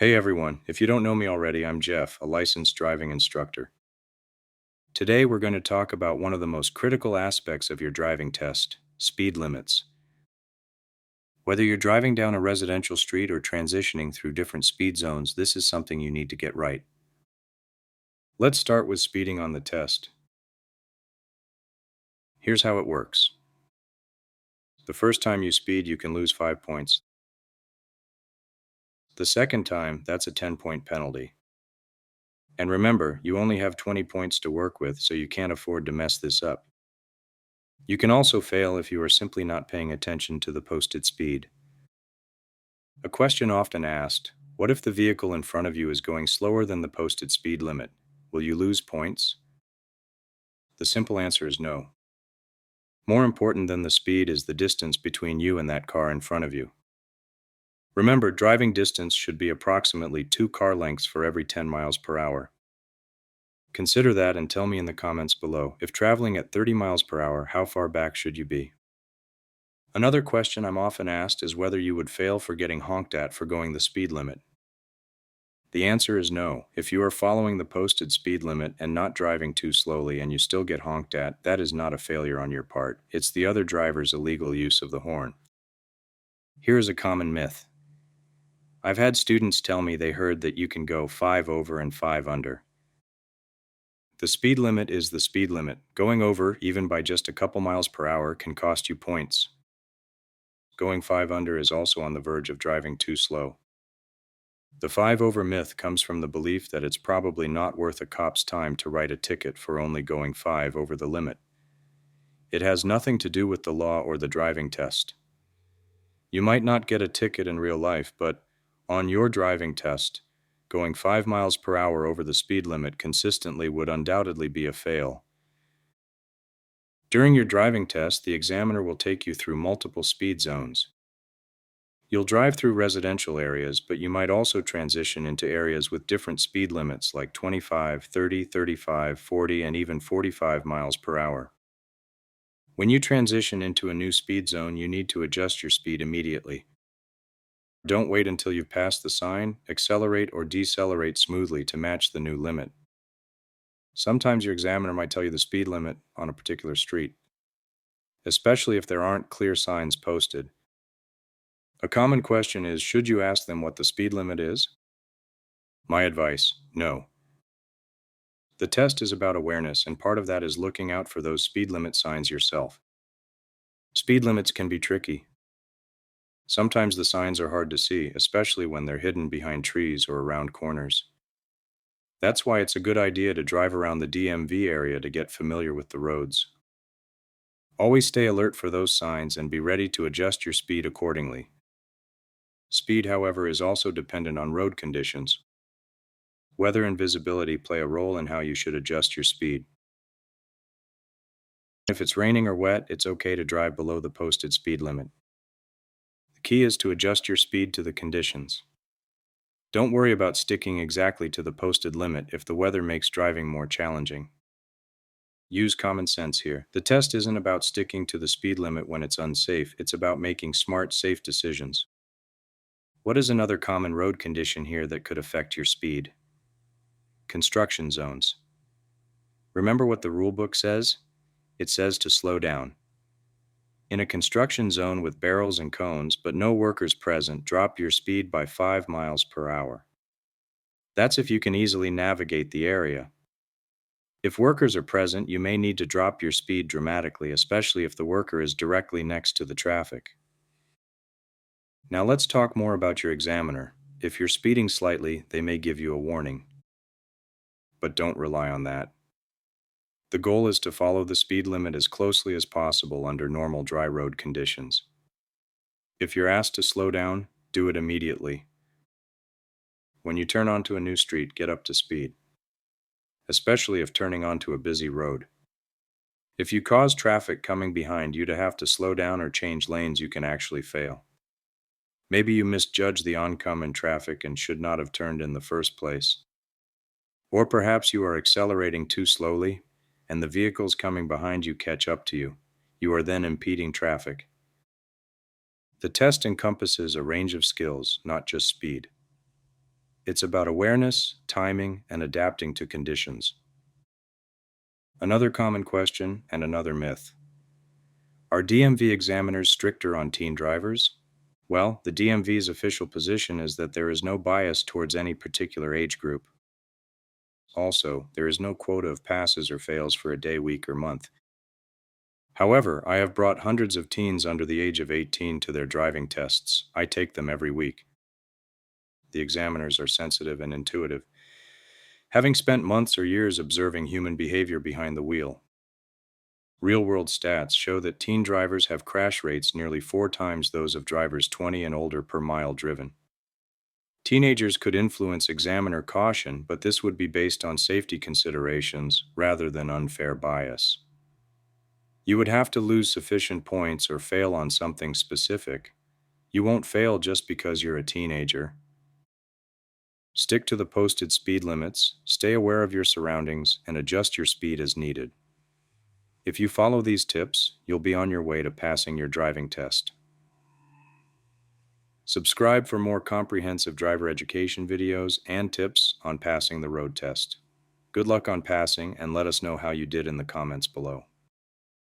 Hey everyone, if you don't know me already, I'm Jeff, a licensed driving instructor. Today we're going to talk about one of the most critical aspects of your driving test, speed limits. Whether you're driving down a residential street or transitioning through different speed zones, this is something you need to get right. Let's start with speeding on the test. Here's how it works. The first time you speed, you can lose 5 points. The second time, that's a 10-point penalty. And remember, you only have 20 points to work with, so you can't afford to mess this up. You can also fail if you are simply not paying attention to the posted speed. A question often asked: what if the vehicle in front of you is going slower than the posted speed limit? Will you lose points? The simple answer is no. More important than the speed is the distance between you and that car in front of you. Remember, driving distance should be approximately 2 car lengths for every 10 miles per hour. Consider that and tell me in the comments below, if traveling at 30 miles per hour, how far back should you be? Another question I'm often asked is whether you would fail for getting honked at for going the speed limit. The answer is no. If you are following the posted speed limit and not driving too slowly and you still get honked at, that is not a failure on your part. It's the other driver's illegal use of the horn. Here is a common myth. I've had students tell me they heard that you can go 5 over and 5 under. The speed limit is the speed limit. Going over, even by just a couple miles per hour, can cost you points. Going 5 under is also on the verge of driving too slow. The 5 over myth comes from the belief that it's probably not worth a cop's time to write a ticket for only going 5 over the limit. It has nothing to do with the law or the driving test. You might not get a ticket in real life, but on your driving test, going 5 miles per hour over the speed limit consistently would undoubtedly be a fail. During your driving test, the examiner will take you through multiple speed zones. You'll drive through residential areas, but you might also transition into areas with different speed limits like 25, 30, 35, 40, and even 45 miles per hour. When you transition into a new speed zone, you need to adjust your speed immediately. Don't wait until you've passed the sign. Accelerate or decelerate smoothly to match the new limit. Sometimes your examiner might tell you the speed limit on a particular street, especially if there aren't clear signs posted. A common question is, should you ask them what the speed limit is? My advice: no. The test is about awareness, and part of that is looking out for those speed limit signs yourself. Speed limits can be tricky. Sometimes the signs are hard to see, especially when they're hidden behind trees or around corners. That's why it's a good idea to drive around the DMV area to get familiar with the roads. Always stay alert for those signs and be ready to adjust your speed accordingly. Speed, however, is also dependent on road conditions. Weather and visibility play a role in how you should adjust your speed. If it's raining or wet, it's okay to drive below the posted speed limit. The key is to adjust your speed to the conditions. Don't worry about sticking exactly to the posted limit if the weather makes driving more challenging. Use common sense here. The test isn't about sticking to the speed limit when it's unsafe, it's about making smart, safe decisions. What is another common road condition here that could affect your speed? Construction zones. Remember what the rulebook says? It says to slow down. In a construction zone with barrels and cones, but no workers present, drop your speed by 5 miles per hour. That's if you can easily navigate the area. If workers are present, you may need to drop your speed dramatically, especially if the worker is directly next to the traffic. Now let's talk more about your examiner. If you're speeding slightly, they may give you a warning. But don't rely on that. The goal is to follow the speed limit as closely as possible under normal dry road conditions. If you're asked to slow down, do it immediately. When you turn onto a new street, get up to speed, especially if turning onto a busy road. If you cause traffic coming behind you to have to slow down or change lanes, you can actually fail. Maybe you misjudged the oncoming traffic and should not have turned in the first place. Or perhaps you are accelerating too slowly, and the vehicles coming behind you catch up to you. You are then impeding traffic. The test encompasses a range of skills, not just speed. It's about awareness, timing, and adapting to conditions. Another common question and another myth. Are DMV examiners stricter on teen drivers? Well, the DMV's official position is that there is no bias towards any particular age group. Also, there is no quota of passes or fails for a day, week, or month. However, I have brought hundreds of teens under the age of 18 to their driving tests. I take them every week. The examiners are sensitive and intuitive, having spent months or years observing human behavior behind the wheel. Real-world stats show that teen drivers have crash rates nearly 4 times those of drivers 20 and older per mile driven. Teenagers could influence examiner caution, but this would be based on safety considerations rather than unfair bias. You would have to lose sufficient points or fail on something specific. You won't fail just because you're a teenager. Stick to the posted speed limits, stay aware of your surroundings, and adjust your speed as needed. If you follow these tips, you'll be on your way to passing your driving test. Subscribe for more comprehensive driver education videos and tips on passing the road test. Good luck on passing, and let us know how you did in the comments below.